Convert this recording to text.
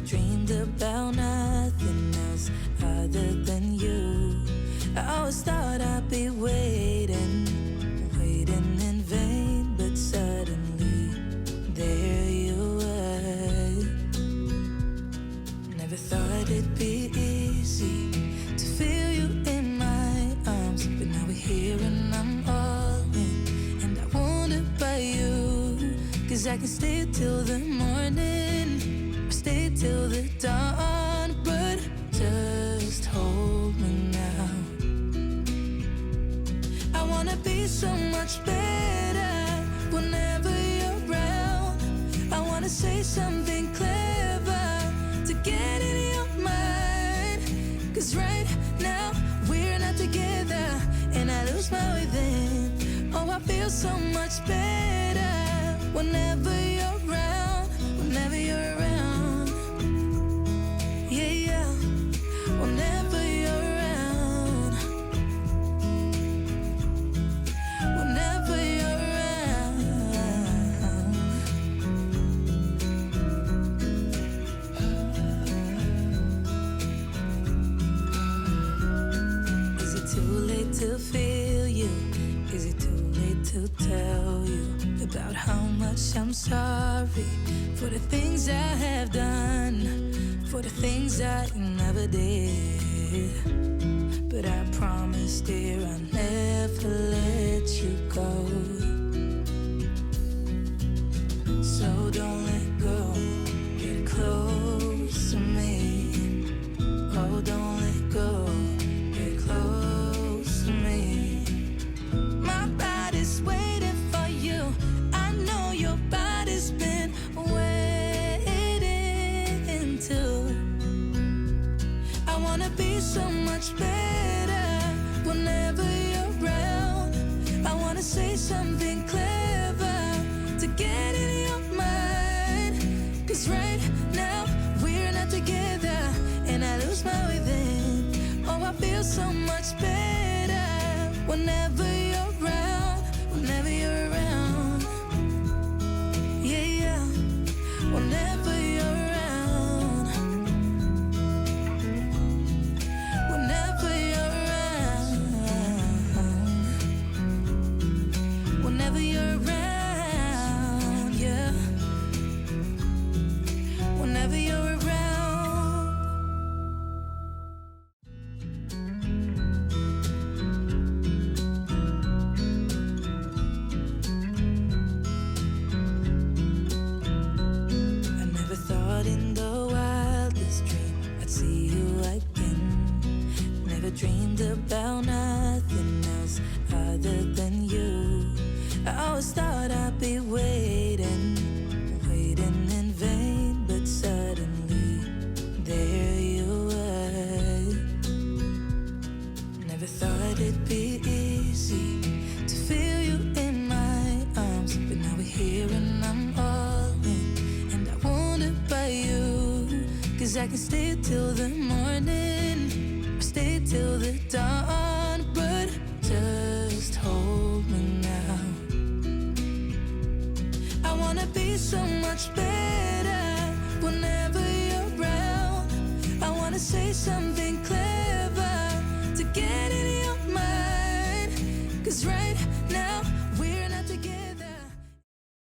dreamed about nothing else other than you. I always thought I'd be waiting in vain, but suddenly there you were. Never thought it'd be easy to feel you in my arms, but now we're here and I'm all in, and I wonder about you, 'cause I can stay till the morning, or stay till the dawn, but just hold me now. I wanna be so much better whenever you're around. I wanna say something clever to get in your mind, 'cause right now we're not together, and I lose my way then. Oh, I feel so much better whenever you're around, whenever you're around. Yeah, yeah, whenever you're around, whenever you're around. Is it too late to feel you? Is it too late to tell you about how much I'm sorry for the things I have done, for the things I never did? But I promise, dear, I'll never let you go. So don't let go, get close to me. Oh, don't let go, get close to me. My body's waiting for you. I know your body's been waiting too. I wanna be so much better whenever you're around. I wanna say something clever to get in your mind, 'cause right now we're not together, and I lose my way then. Oh, I feel so much better whenever you're around, whenever you're around. Yeah, yeah, whenever you're around, whenever you're around, whenever you're around, yeah, whenever you're around. I never thought in the wildest dream I'd see you again. Never dreamed about nothing else other than you. I always thought I'd be waiting in vain, but suddenly there you were. Never thought it'd be easy to feel you in my arms, but now we're here and I'm all in, and I wonder about you, 'cause I can stay till the morning, or stay till the dawn, but just hold me now. I wanna be so much better whenever you're around. I wanna say something clever to get in your mind, 'cause right now